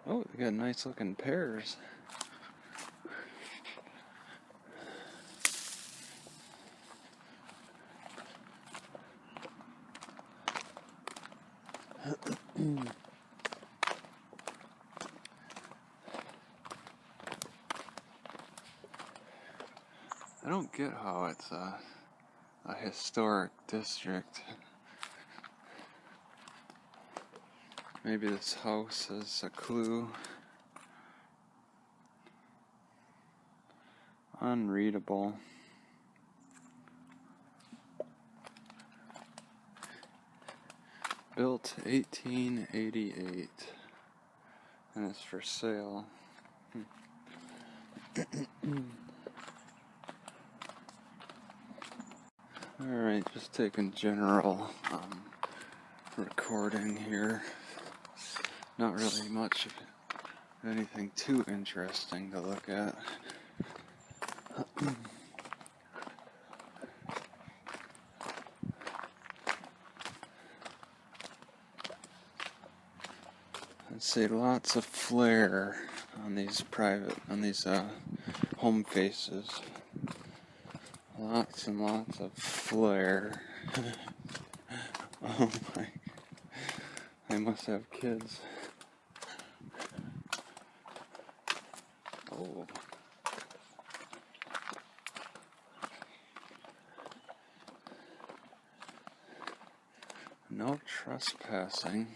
Oh, they got nice looking pears. I don't get how it's a historic district. Maybe this house is a clue. Unreadable. Built 1888, and it's for sale. Alright, just taking general recording here. Not really much of anything too interesting to look at. I'd say lots of flair on these home faces. Lots and lots of flair. Oh my, I must have kids. Oh. No trespassing.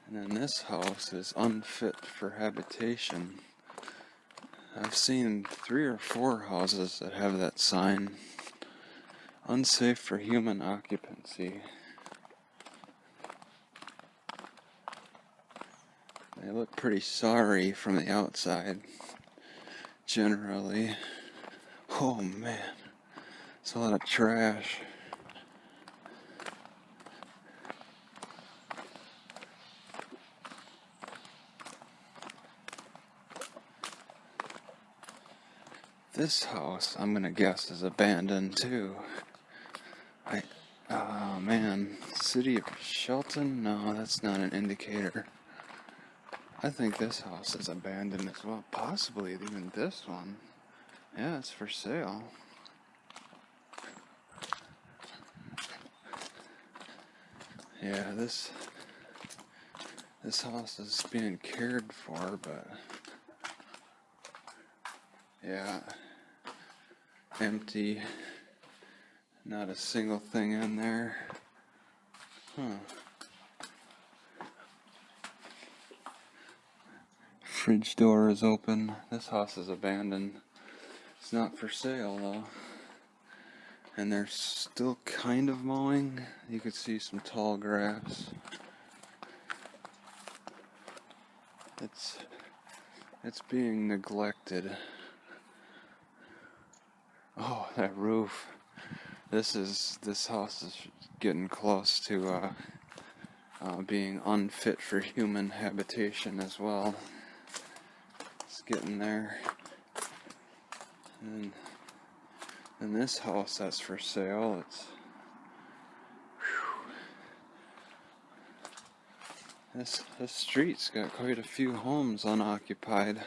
And then this house is unfit for habitation. I've seen 3 or 4 houses that have that sign. Unsafe for human occupancy. They look pretty sorry from the outside, generally. Oh man, it's a lot of trash. This house, I'm gonna guess, is abandoned too. Oh man, City of Shelton? No, that's not an indicator. I think this house is abandoned as well. Possibly even this one. Yeah, it's for sale. Yeah, this house is being cared for, but yeah, empty. Not a single thing in there. Fridge door is open. This house is abandoned. It's not for sale though. And they're still kind of mowing. You could see some tall grass. It's being neglected. Oh, that roof. This house is getting close to being unfit for human habitation as well. It's getting there. And this house that's for sale, this street's got quite a few homes unoccupied.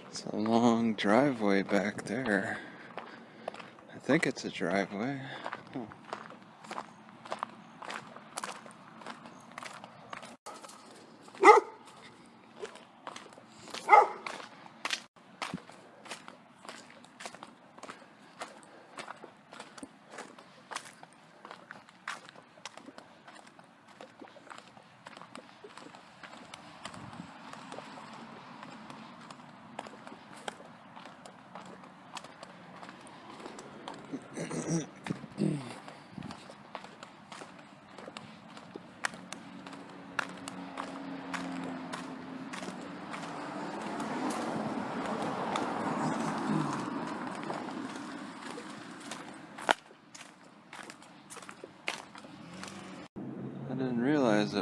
It's a long driveway back there. I think it's a driveway. Huh.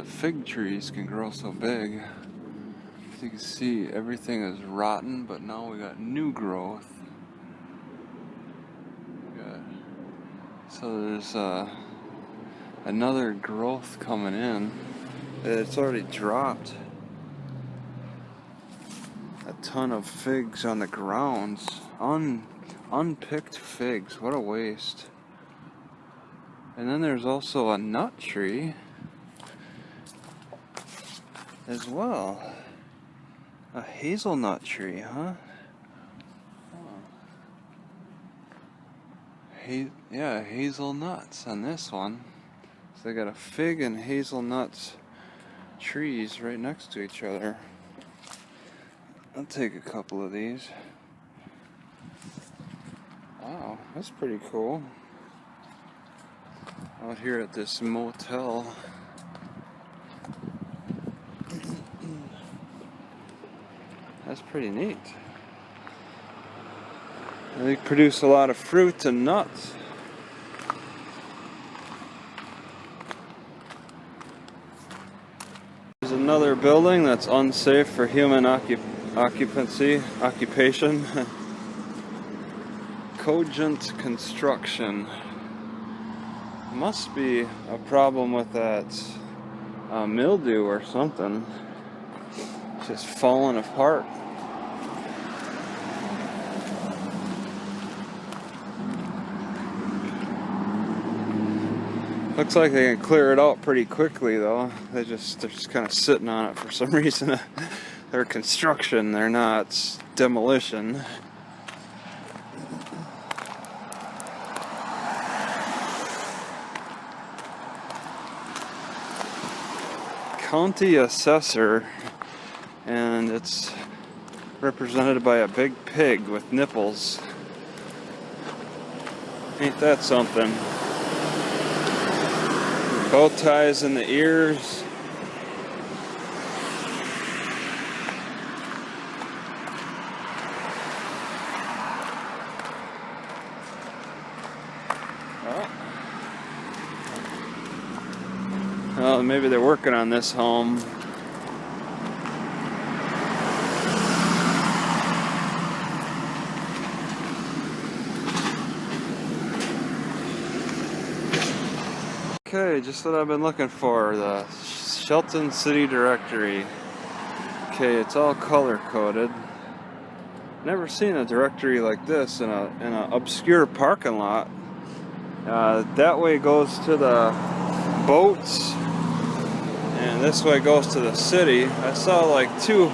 that fig trees can grow so big. As you can see, everything is rotten, but now we got new growth. So there's another growth coming in. It's already dropped a ton of figs on the grounds. Unpicked figs. What a waste. And then there's also a nut tree as well. A hazelnut tree, huh? Yeah, hazelnuts on this one. So they got a fig and hazelnuts trees right next to each other. I'll take a couple of these. Wow, that's pretty cool. Out here at this motel. That's pretty neat. They produce a lot of fruit and nuts. There's another building that's unsafe for human occupation. Cogent construction. Must be a problem with that mildew or something. It's just falling apart. Looks like they can clear it out pretty quickly though. They're just kind of sitting on it for some reason. They're construction, they're not demolition. County assessor, and it's represented by a big pig with nipples. Ain't that something? Bow ties in the ears. Well, maybe they're working on this home. Okay, just what I've been looking for, the Shelton City Directory. Okay, it's all color-coded. Never seen a directory like this in a obscure parking lot. That way goes to the boats, and this way goes to the city. I saw like two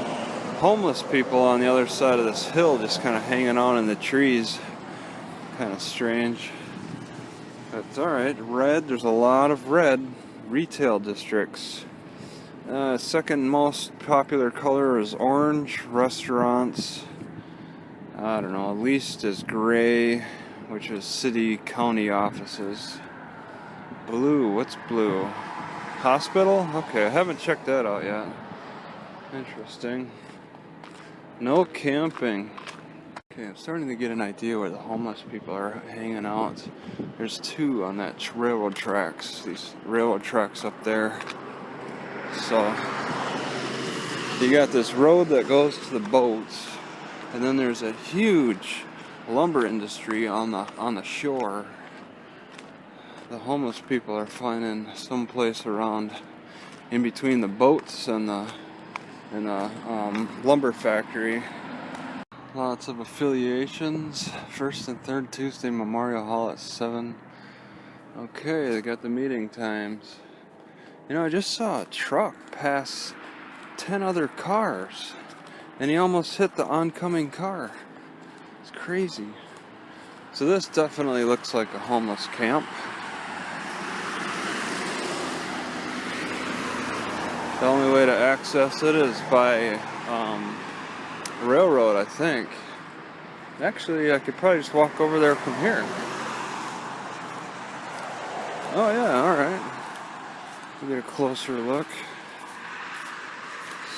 homeless people on the other side of this hill just kind of hanging out in the trees. Kind of strange. That's alright. Red, there's a lot of red retail districts. Second most popular color is orange. Restaurants, I don't know, least is gray, which is city, county offices. Blue, what's blue? Hospital? Okay, I haven't checked that out yet. Interesting. No camping. Okay, I'm starting to get an idea where the homeless people are hanging out. There's two on that railroad tracks, these railroad tracks up there. So, you got this road that goes to the boats, and then there's a huge lumber industry on the shore. The homeless people are finding some place around in between the boats and the lumber factory. Lots of affiliations. First and third Tuesday Memorial Hall at 7. Okay, they got the meeting times. You know, I just saw a truck pass 10 other cars, and he almost hit the oncoming car. It's crazy. So this definitely looks like a homeless camp. The only way to access it is by railroad, I think. Actually, I could probably just walk over there from here. Oh yeah, alright. We'll get a closer look.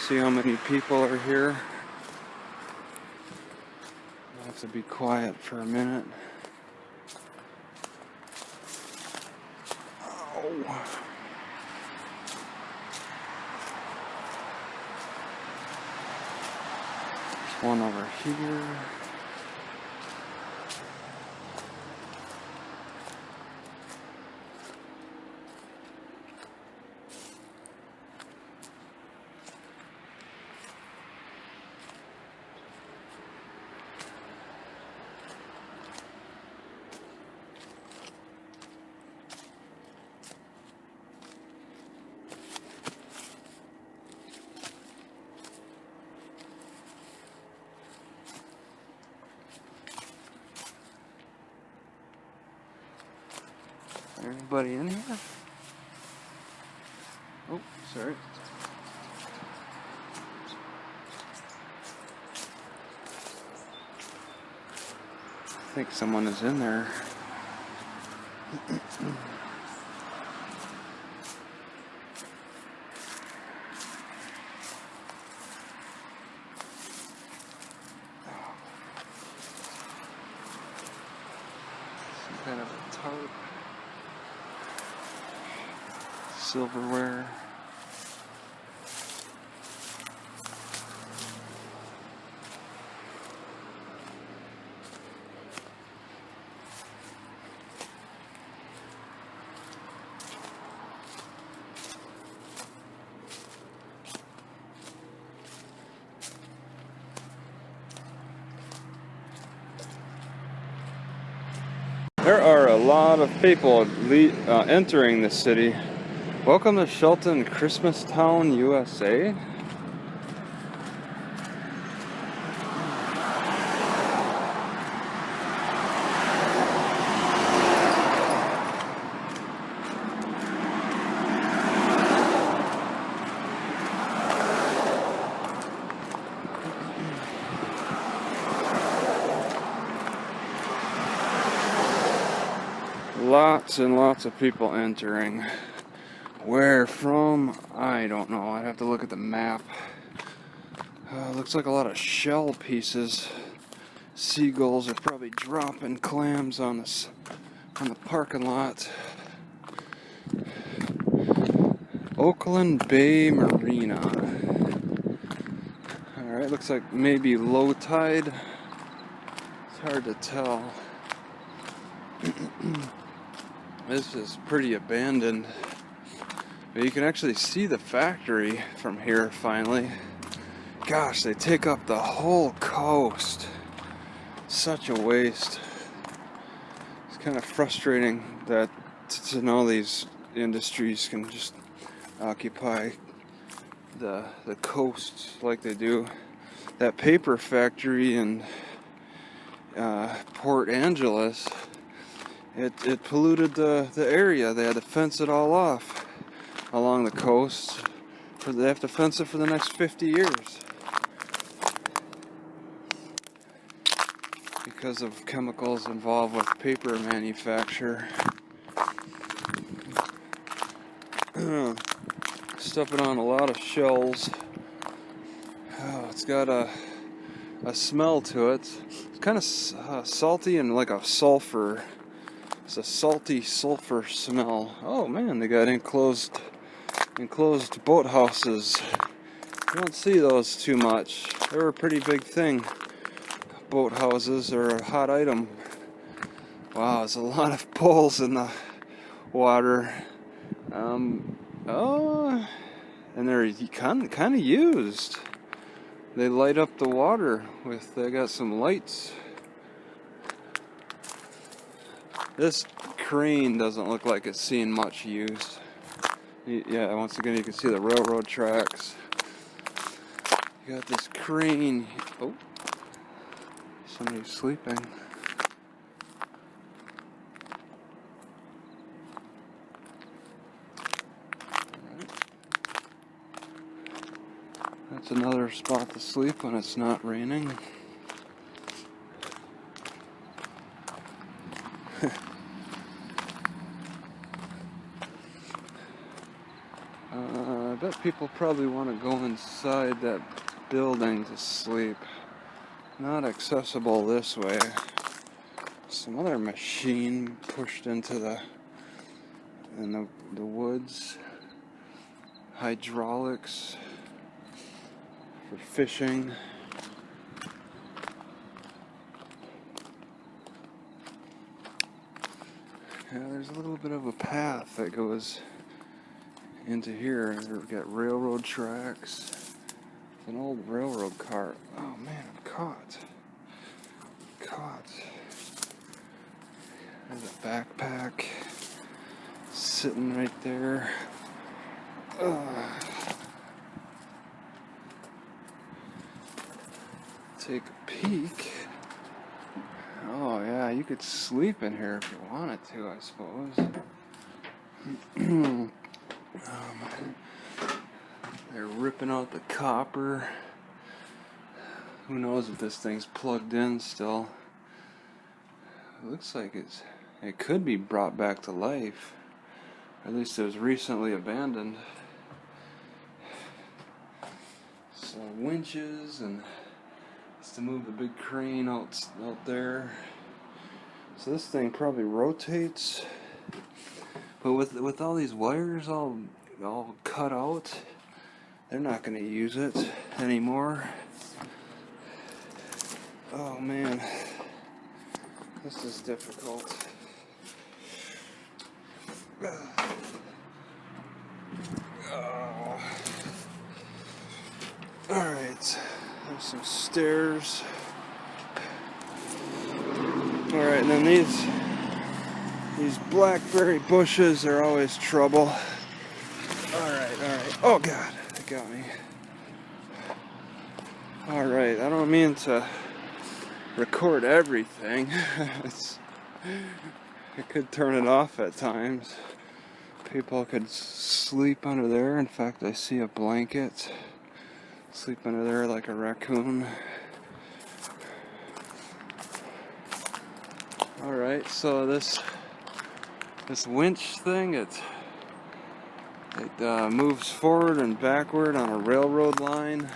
See how many people are here. I'll have to be quiet for a minute. Oh. One over here. Anybody in here? Oh, sorry. I think someone is in there. Some kind of a tarp. Silverware. There are a lot of people entering the city. Welcome to Shelton, Christmastown, USA. Lots and lots of people entering. Where from? I don't know. I'd have to look at the map. Looks like a lot of shell pieces. Seagulls are probably dropping clams on the parking lot. Oakland Bay Marina. Alright, looks like maybe low tide. It's hard to tell. This is pretty abandoned. But you can actually see the factory from here finally. Gosh, they take up the whole coast. Such a waste. It's kind of frustrating that to know these industries can just occupy the coast like they do. That paper factory in Port Angeles, it polluted the area. They had to fence it all off along the coast. They have to fence it for the next 50 years because of chemicals involved with paper manufacture. Stepping on a lot of shells. Oh, it's got a smell to it. It's kind of salty and like a sulfur. It's a salty sulfur smell. Oh man, they got enclosed boathouses. You don't see those too much. They're a pretty big thing. Boathouses are a hot item. Wow, there's a lot of poles in the water. And they're kind of used. They light up the water with. They got some lights. This crane doesn't look like it's seeing much use. Yeah, once again you can see the railroad tracks. You got this crane. Oh, somebody's sleeping. That's another spot to sleep when it's not raining. I bet people probably want to go inside that building to sleep. Not accessible this way. Some other machine pushed into the woods. Hydraulics for fishing. Yeah, there's a little bit of a path that goes into here. We've got railroad tracks. It's an old railroad cart. Oh man, I'm caught. There's a backpack sitting right there. Take a peek. Oh yeah, you could sleep in here if you wanted to, I suppose. They're ripping out the copper. Who knows if this thing's plugged in still. It looks like it could be brought back to life. At least it was recently abandoned. So winches, and it's to move the big crane out there. So this thing probably rotates. But with all these wires all cut out, they're not going to use it anymore. Oh man, this is difficult. Alright, there's some stairs. Alright, and then these blackberry bushes are always trouble. Alright. Oh god, it got me. Alright, I don't mean to record everything. I could turn it off at times. People could sleep under there. In fact, I see a blanket. Sleep under there like a raccoon. Alright, so this winch thing, it moves forward and backward on a railroad line.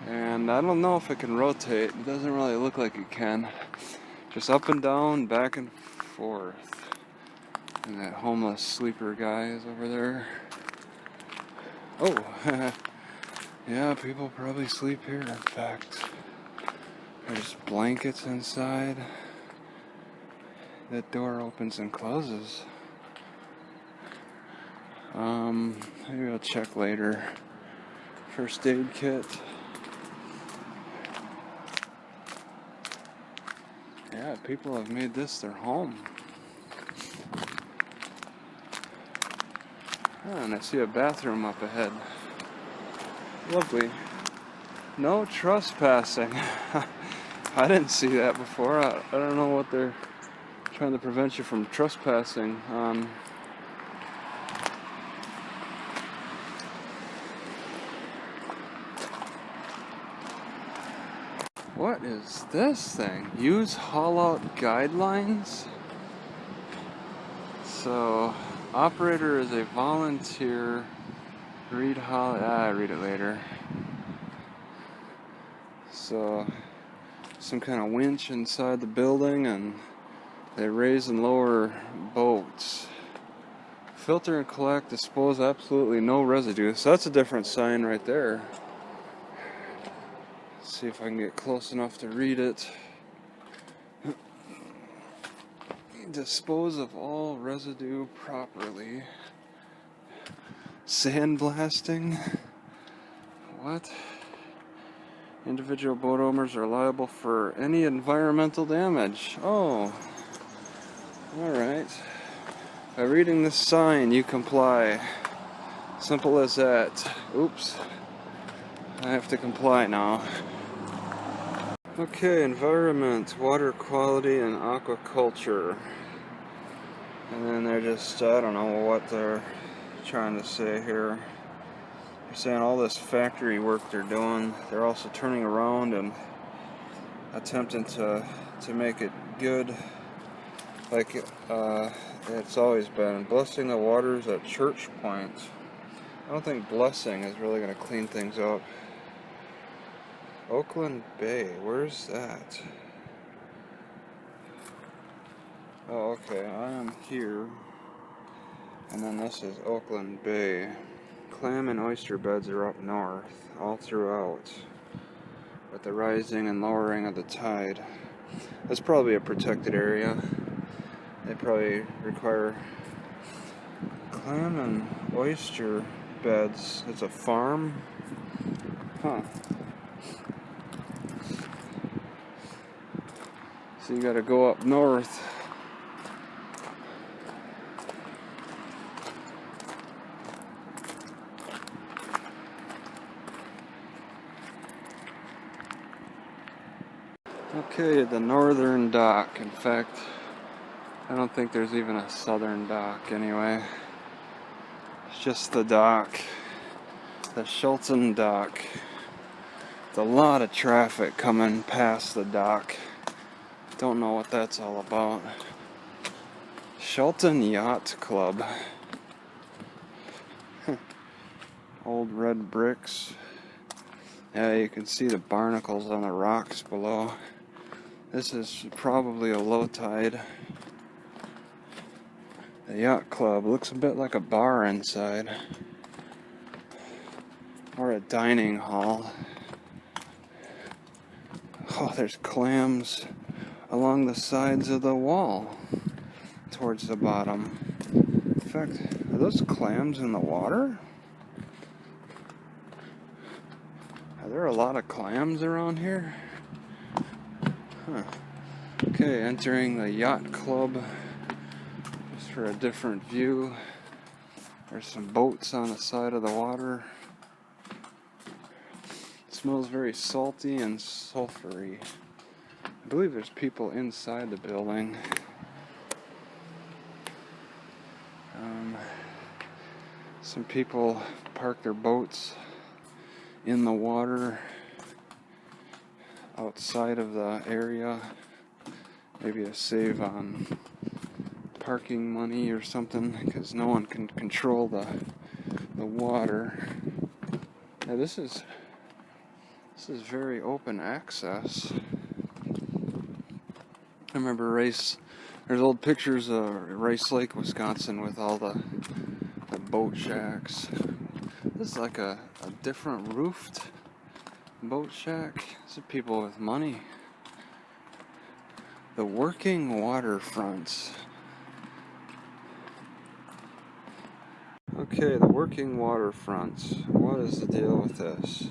And I don't know if it can rotate. It doesn't really look like it can. Just up and down, back and forth. And that homeless sleeper guy is over there. Oh, yeah, people probably sleep here, in fact. There's blankets inside. That door opens and closes. Maybe I'll check later. First aid kit. Yeah, people have made this their home. Oh, and I see a bathroom up ahead. Lovely. No trespassing. I didn't see that before. I don't know what they're trying to prevent you from trespassing on. What is this thing? Use haul-out guidelines? So, operator is a volunteer. Read I read it later. So, some kind of winch inside the building, and they raise and lower boats. Filter and collect, dispose absolutely no residue. So that's a different sign right there. Let's see if I can get close enough to read it. Dispose of all residue properly. Sandblasting? What? Individual boat owners are liable for any environmental damage. Oh. Alright. By reading this sign, you comply. Simple as that. Oops. I have to comply now. Okay, environment, water quality, and aquaculture. And then they're just, I don't know what they're trying to say here. They're saying all this factory work they're doing, they're also turning around and attempting to make it good, like it's always been. Blessing the waters at Church Point. I don't think blessing is really going to clean things up. Oakland Bay, where's that? Oh, okay, I am here. And then this is Oakland Bay. Clam and oyster beds are up north, all throughout, with the rising and lowering of the tide. That's probably a protected area. They probably require clam and oyster beds. It's a farm? Huh. So you gotta go up north. Okay, the northern dock. In fact, I don't think there's even a southern dock anyway. It's just the dock. The Shelton dock. It's a lot of traffic coming past the dock. Don't know what that's all about. Shelton Yacht Club. Old red bricks. Yeah, you can see the barnacles on the rocks below. This is probably a low tide. The yacht club looks a bit like a bar inside. Or a dining hall. Oh, there's clams along the sides of the wall towards the bottom. In fact, are those clams in the water? Are there a lot of clams around here? Huh. Okay, entering the yacht club just for a different view. There's some boats on the side of the water. It smells very salty and sulfury. I believe there's people inside the building. Some people park their boats in the water outside of the area, maybe to save on parking money or something, because no one can control the water. Now this is very open access. I remember there's old pictures of Rice Lake, Wisconsin, with all the boat shacks. This is like a different roofed boat shack. These are people with money. The working waterfronts. Okay, the working waterfronts. What is the deal with this?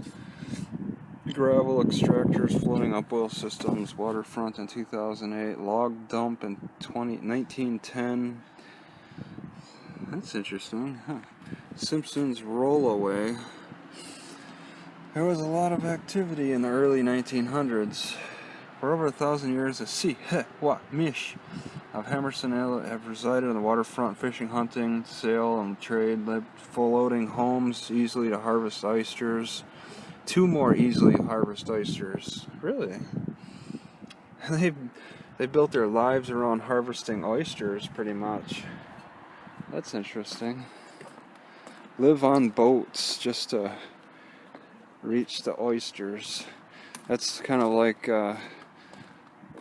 Gravel extractors, floating up oil systems, waterfront in 2008, log dump in 1910. That's interesting, huh? Simpsons rollaway. There was a lot of activity in the early 1900s. For over 1,000 years, the Mish of Hammerson have resided on the waterfront, fishing, hunting, sale, and trade, floating homes easily to harvest oysters. 2 more easily harvest oysters. Really? They built their lives around harvesting oysters, pretty much. That's interesting. Live on boats just to reach the oysters. That's kind of like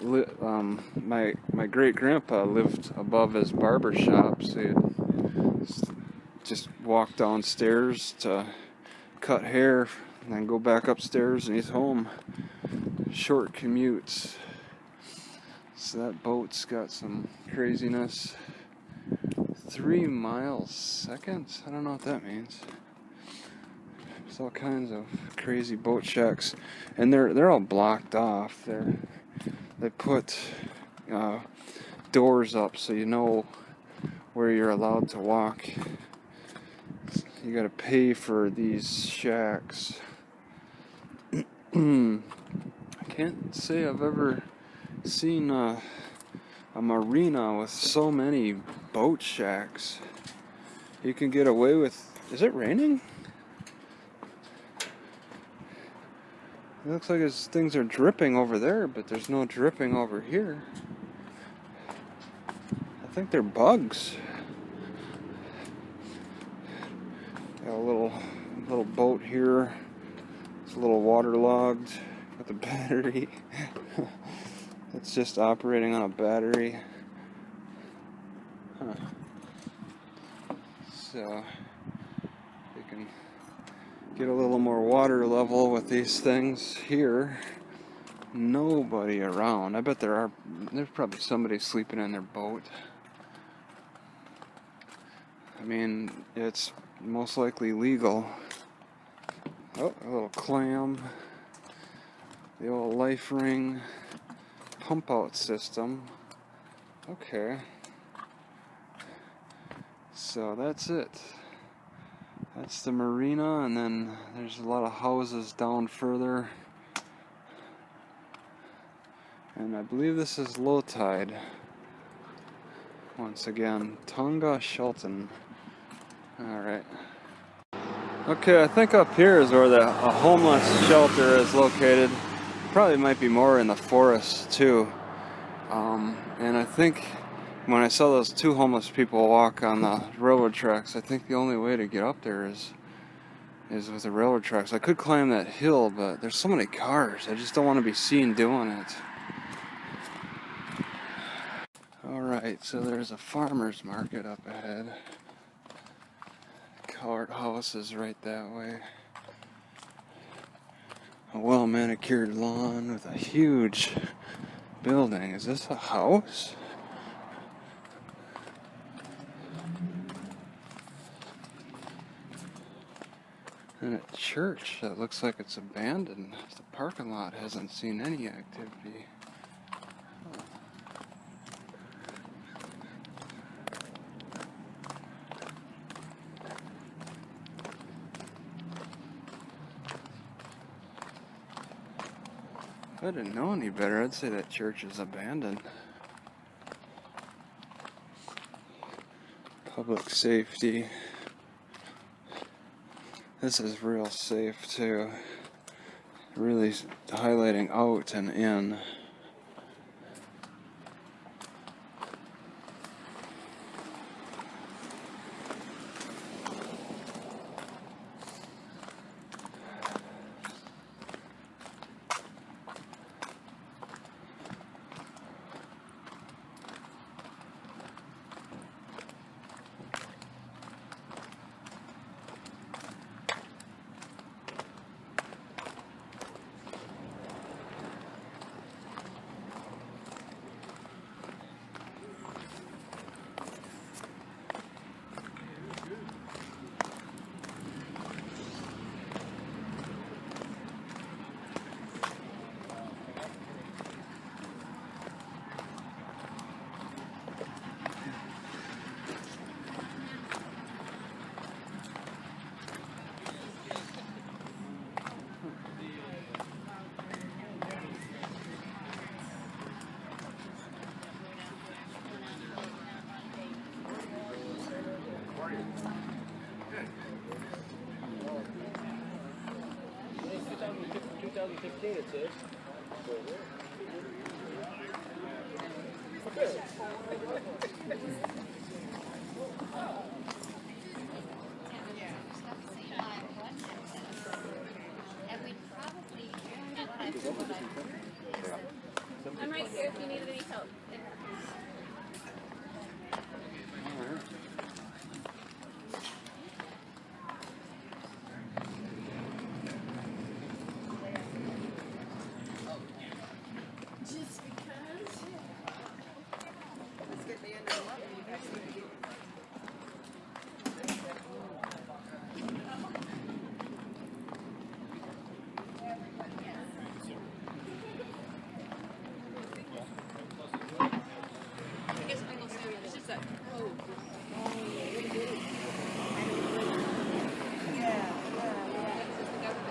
my great grandpa lived above his barber shop, so he'd just walk downstairs to cut hair and then go back upstairs and he's home. Short commutes. So that boat's got some craziness. 3 miles seconds? I don't know what that means. There's all kinds of crazy boat shacks, and they're all blocked off. They put doors up so you know where you're allowed to walk. You gotta pay for these shacks. I can't say I've ever seen a marina with so many boat shacks. You can get away with... Is it raining? It looks like things are dripping over there, but there's no dripping over here. I think they're bugs. Got a little boat here. It's a little waterlogged with a battery. It's just operating on a battery. Huh. So you can get a little more water level with these things here. Nobody around. I bet there's probably somebody sleeping in their boat. I mean, it's most likely legal. Oh, a little clam. The old life ring pump out system. Okay. So that's it. That's the marina, and then there's a lot of houses down further. And I believe this is low tide. Once again, Tonga Shelton. Alright. Okay, I think up here is where a homeless shelter is located. Probably might be more in the forest too. And I think when I saw those two homeless people walk on the railroad tracks, I think the only way to get up there is with the railroad tracks. I could climb that hill, but there's so many cars. I just don't want to be seen doing it. Alright, so there's a farmer's market up ahead. Colored houses right that way. A well-manicured lawn with a huge building. Is this a house? And a church that looks like it's abandoned. The parking lot hasn't seen any activity. If I didn't know any better, I'd say that church is abandoned. Public safety. This is real safe too. Really highlighting out and in. It says. I'm right here if you need any help. Just because. Let's get the end of the month and you guys need to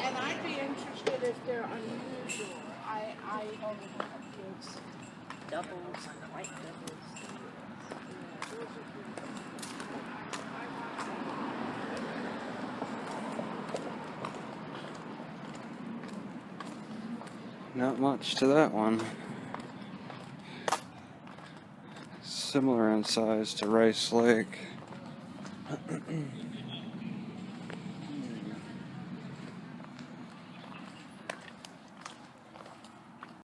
And I'd be interested if they're unusual. I only have kids, doubles and white doubles. Not much to that one. Similar in size to Rice Lake.